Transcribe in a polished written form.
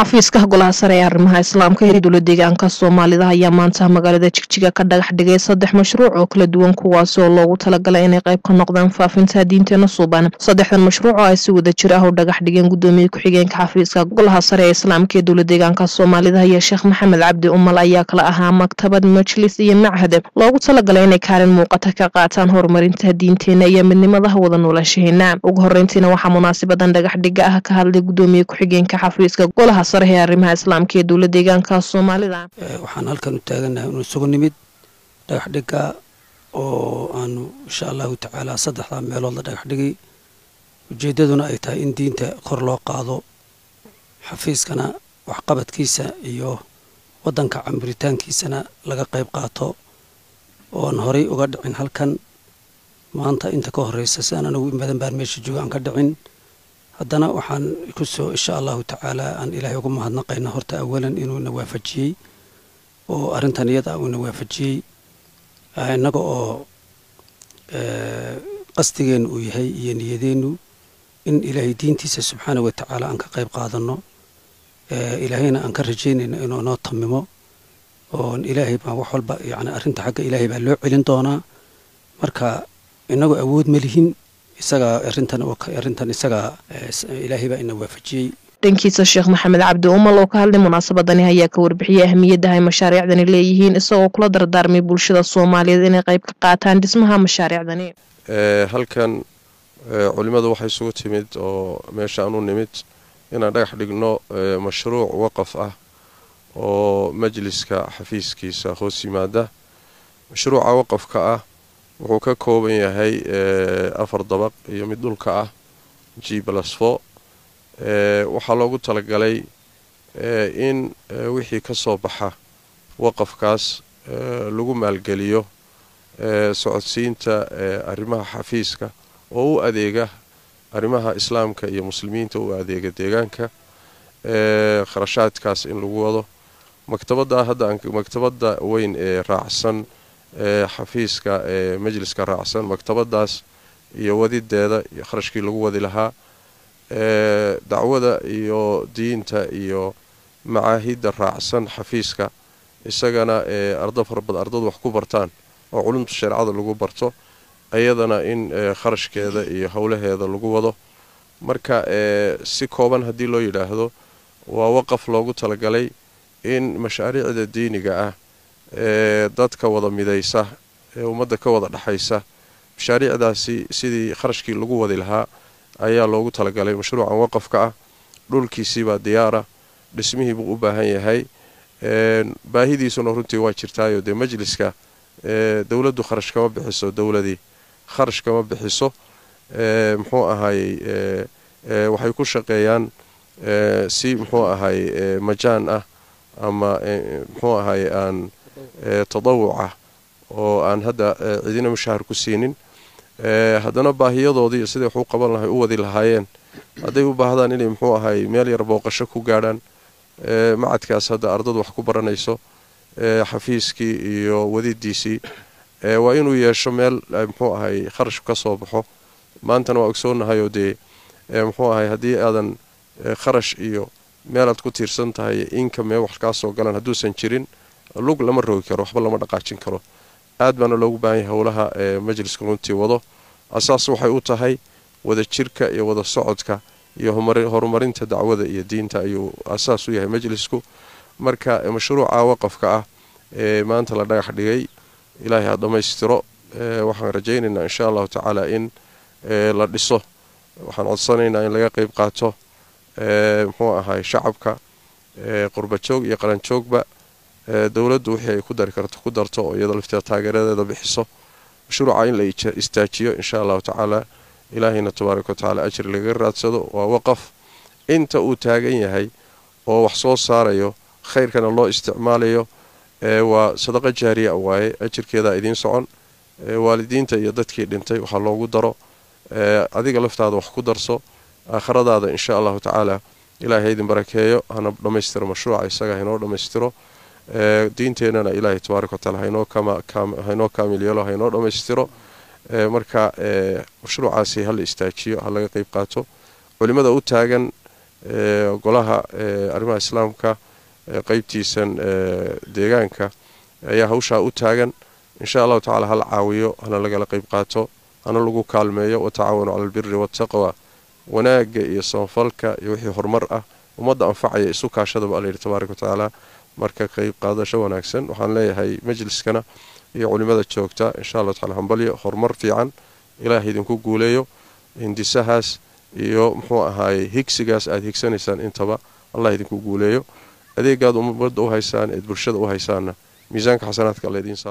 xafiiska golaha sare ee arrimaha islaamka ee dowladda deegaanka Soomaalida ayaa maanta magaalada Jigjiga ka dhagax dhigay 3 mashruuc oo kala duwan kuwaas oo loogu talagalay inay qayb ka noqdaan faafinta diinteena suuban. 3 mashruuc oo ay si wada jir ah u dhagax dhigeen gudoomiye ku-xigeenka xafiiska golaha sare ee islaamka ee dowladda deegaanka Soomaalida iyo Sheekh Maxamed Cabdi Umal ayaa kala ahaa maktabad, majlis iyo machad loogu talagalay inay kaalin muuqata ka qaataan horumarinta diinteena iyo midnimada wada noolaanshaheena. Ugu horeyntiina waxaa munaasabadan dhagax dhiga ah ka hadlay gudoomiye ku-xigeenka xafiiska golaha sare ee arrimaha islaamka ee dowladda deegaanka Soomaalida. waxaan halkan u taaganahay inuu isugu nimid dhagax dhiga oo aanu insha Allah tacaala 3 meelood la dhagax dhigay ujeedaduna ay tahay in diinta kor loo qaado xafiiskana wax qabadkiisa iyo wadanka camritaankiisana laga qayb qaato oo horay uga dhicin halkan maanta inta ka horeysa saan anagu badan baan meesha joogaan ka dhicin haddana waxaan ku soo insha Allah tacaala aan ilaahay ugu mahadnaqayna horta awalan inuu na waafajiyay oo arintan iyada uu na waafajiyay inaga oo qasdigeen uu yahay iyo niyadeenu in ilaahay diintiisa subxaanahu wa tacaala aan ka qayb qaadano ilaahayna aan ka rajaynayno inuu noo tamimo oo ilaahay baa wax walba yaani arinta xagga ilaahay baa loo celin doonaa marka inagu awood ma lihin isaga arintan isaga ilaahay baa ina waafajiyay. dhankiisa Sheekh Maxamed Cabdi Umal oo ka hadlay munaasabadani ayaa ka warbixiyay ahmiyadda ay mashaariicdani leeyihiin isagoo kula dardaarmay bulshada Soomaaliyeed inay qayb ka qaataan dhismaha mashaariicdani. halkan culimadu waxay isugu timid oo meesha aanu nimid inaan dhagax dhigno mashruuc waqaf ah oo majliska xafiiskiisa hoos yimaada. mashruuca waqafka ah wuxuu ka kooban yahay 4 dabaq iyo mid dhulka ah G+4 waxaa loogu talagalay in wixii ka soo baxa waqafkaas lagu maalgeliyo socodsiinta arrimaha xafiiska oo u adeega arrimaha islaamka iyo muslimiinta u adeega deegaanka kharashaadkaas in lagu wado maktabada weyn ee raacsan xafiiska majliska raacsan maktabadaas iyo wadideeda iyo kharashkii lagu wadi lahaa dacwada iyo diinta iyo macaahidda raacsan xafiiska isagana ardadu wax ku bartaan oo culumta sharciga lagu barto ayadana in kharashkeeda iyo hawlaheeda lagu wado marka si kooban hadii loo yiraahdo waa waqaf loogu talagalay in mashaariicda diiniga ah dadka wada midaysa ummadda ka wada dhaxaysa mashaariicdaasi sidii kharashkii lagu wadi lahaa ayaa loogu talagalay mashruucan waqafka ah. dhulkiisii baa diyaara, dhismihii buu u baahan yahay, baahidiisuna runtii waa jirtaayo dee majliska dawladdu kharash kama bixiso, dawladii kharash kama bixiso muxuu ahaayey waxay ku shaqeeyaan si muxuu ahaayey majaan ah ama muxuu ahaayey aan tadawuc ah oo aan hadda cidina mushaar ku siinin haddana baahiyadoodii sidii wax u qaban lahay u wadi lahaayeen hadday u baahdaan inay muxuu ahaayey meel yar booqasho ku gaadhaan macadkaas hadda ardadu wax ku baranayso xafiiskii iyo wadidiisii waa inuu yeesho meel muxuu ahaayey kharash ka soo baxo. maantana waa ogsoonahay oo dee muxuu ahaayey haddii aadan kharash iyo meel aad ku tiirsan tahay income wax ka soo galan hadduusan jirin lug lama roogi karo, waxba lama dhaqaajin karo. aad baana loogu baahan yahay howlaha majliska runtii wado. asaas waxay u tahay wada jirka iyo wada socodka iyo horumarinta dacwada iyo diinta ayuu asaas u yahay majlisku. marka mashruuca waqafka ah maanta la dhagax dhigay ilaahay ha dhamaystiro. waxaan rajaynaynaa insha Allah tacaala in la dhiso. waxaan codsanaynaa in laga qayb qaato muxuu ahaay shacabka qurba joog iyo qaran joogba dawladdu wixii ay ku dari karto ku darto oo iyada lafteeda taageeradeeda bixiso. mashruuca in la istaajiyo insha Allah tacaala ilaahayna tabaaraka tacaala ajri laga raadsado. waa waqaf inta uu taagan yahay oo wax soo saarayo khayrkana loo isticmaalayo waa sadaqa jaariya waaye, ajirkeeda idin socon. waalidiinta iyo dadkii dhintay waxa loogu daro, adiga laftaada wax ku darso aakhiradaada insha Allah tacaala ilaahay idin barakeeyo. hana dhamaystiro mashruuca isaga inoo dhamaystiro diinteenana ilaahay tabaaraka tacaala haynoo kaamil yeelo, haynoo dhamaystiro. marka mashruucaasi hal istaajiyo, hal laga qayb qaato. culimada u taagan golaha arrimaha islaamka qaybtiisan deegaanka ayaa hawshaa u taagan insha Allah ta'ala hal caawiyo hana laga qayb qaato hana lagu kaalmeeyo wa tacaawunu 'alal birri wat taqwa wanaaga iyo soonfalka iyo wixii horumar ah ummadda anfacaya isu kaashadaba Allah tabaaraka ta'ala marka qayb qaadasho wanaagsan waxaan leeyahay majliskana iyo culimada joogta insha Allah ta'ala hanbaliyo horumar fiican ilaahay idinku guuleeyo hindisahaas iyo muxuu ahaay higsigaas aad higsanaysaan intaba Allah idinku guuleeyo adeegaad ummadda u haysaan ee bulshada u haysaana miisaanka xasanaadka Allah idin saaro